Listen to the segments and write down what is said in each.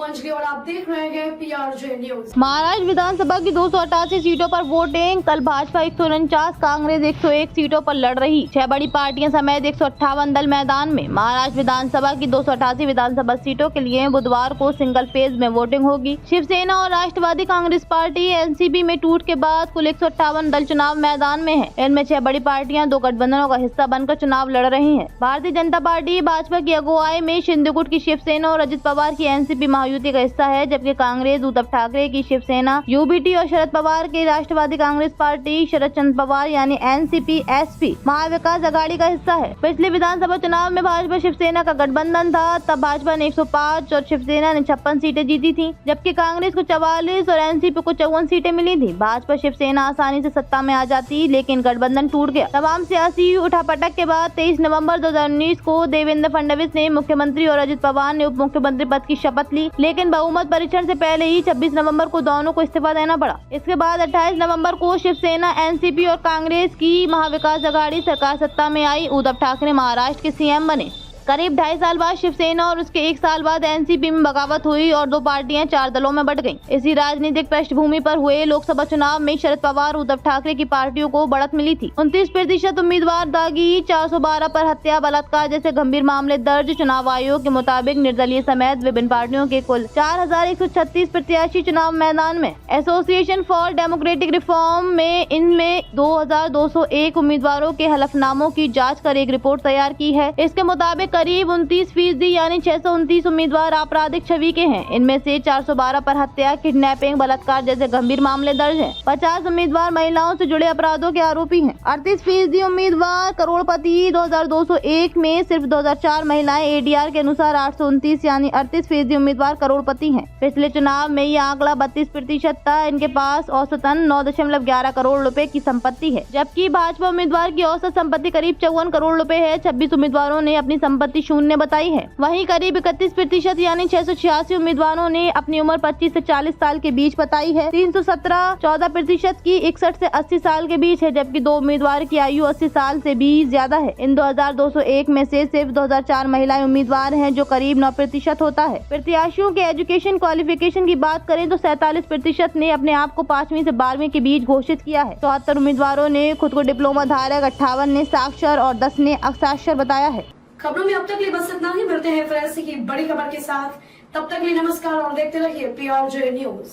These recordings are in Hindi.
अंजलि और आप देख रहे हैं PRJ न्यूज। महाराष्ट्र विधानसभा की 288 सीटों पर वोटिंग। कल भाजपा 149, कांग्रेस 101 सीटों पर लड़ रही। 6 बड़ी पार्टियां समेत 158 दल मैदान में। महाराष्ट्र विधानसभा की 288 विधानसभा सीटों के लिए बुधवार को सिंगल फेज में वोटिंग होगी। शिवसेना और राष्ट्रवादी कांग्रेस पार्टी NCP में टूट के बाद कुल 158 दल चुनाव मैदान में है। इनमें 6 बड़ी पार्टियां 2 गठबंधनों का हिस्सा बनकर चुनाव लड़ रही है। भारतीय जनता पार्टी भाजपा की अगुवाई में शिंदे गुट की शिवसेना और अजित पवार की NCP महायुति का हिस्सा है, जबकि कांग्रेस उद्धव ठाकरे की शिवसेना UBT और शरद पवार की राष्ट्रवादी कांग्रेस पार्टी शरद चंद्र पवार यानी NCP SP महाविकास अघाड़ी का हिस्सा है। पिछले विधानसभा चुनाव में भाजपा शिवसेना का गठबंधन था, तब भाजपा ने 105 और शिवसेना ने 56 सीटें जीती थी, जबकि कांग्रेस को 44 और NCP को 54 सीटें मिली थी। भाजपा शिवसेना आसानी से सत्ता में आ जाती, लेकिन गठबंधन टूट गया। तमाम सियासी उठापटक के बाद 23 नवंबर 2019 को देवेंद्र फडणवीस ने मुख्यमंत्री और अजित पवार ने उप मुख्यमंत्री पद की शपथ ली, लेकिन बहुमत परीक्षण से पहले ही 26 नवंबर को दोनों को इस्तीफा देना पड़ा। इसके बाद 28 नवंबर को शिवसेना, NCP और कांग्रेस की महाविकास अघाड़ी सरकार सत्ता में आई। उद्धव ठाकरे महाराष्ट्र के CM बने। करीब 2.5 साल बाद शिवसेना और उसके 1 साल बाद NCP में बगावत हुई और 2 पार्टियां 4 दलों में बंट गईं। इसी राजनीतिक पृष्ठभूमि पर हुए लोकसभा चुनाव में शरद पवार, उद्धव ठाकरे की पार्टियों को बढ़त मिली थी। 29% उम्मीदवार दागी, 412 पर हत्या, बलात्कार जैसे गंभीर मामले दर्ज। चुनाव आयोग के मुताबिक निर्दलीय समेत विभिन्न पार्टियों के कुल 4136 प्रत्याशी चुनाव मैदान में। एसोसिएशन फॉर डेमोक्रेटिक रिफॉर्म में इनमें 2201 उम्मीदवारों के हलफनामों की जाँच कर एक रिपोर्ट तैयार की है। इसके मुताबिक करीब 29% यानी 629 उम्मीदवार आपराधिक छवि के हैं। इनमें से 412 पर हत्या, किडनैपिंग, बलात्कार जैसे गंभीर मामले दर्ज हैं। 50 उम्मीदवार महिलाओं से जुड़े अपराधों के आरोपी हैं। 38% उम्मीदवार करोड़पति। 2201 में सिर्फ 2004 महिलाएं। ADR के अनुसार 829 यानी 38% उम्मीदवार करोड़पति हैं। पिछले चुनाव में ये आंकड़ा 32% था। इनके पास औसतन 9.11 करोड़ रुपए की संपत्ति है, जबकि भाजपा उम्मीदवार की औसत संपत्ति करीब 54 करोड़ रुपए है। 26 उम्मीदवारों ने अपनी संपत्ति शून्य बताई है। वहीं करीब 31% यानी 686 उम्मीदवारों ने अपनी उम्र 25 से 40 साल के बीच बताई है। 317 14% की 61 से 80 साल के बीच है, जबकि 2 उम्मीदवार की आयु 80 साल से भी ज्यादा है। इन 2201 में से सिर्फ 2004 महिलाएं उम्मीदवार हैं, जो करीब 9% होता है। प्रत्याशियों के एजुकेशन क्वालिफिकेशन की बात करें तो 47% ने अपने आप को 5वीं से 12वीं के बीच घोषित किया है। 74 उम्मीदवारों ने खुद को डिप्लोमा धारक, 58 ने साक्षर और 10 ने असाक्षर बताया है। खबरों में अब तक लिए बस इतना ही। मिलते हैं फिर ऐसी की बड़ी खबर के साथ। तब तक लिए नमस्कार और देखते रहिए PRJ न्यूज।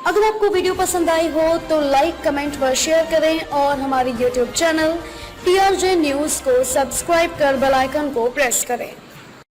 अगर आपको वीडियो पसंद आई हो तो लाइक, कमेंट व शेयर करें और हमारे YouTube चैनल PRJ न्यूज को सब्सक्राइब कर बेल आइकन को प्रेस करें।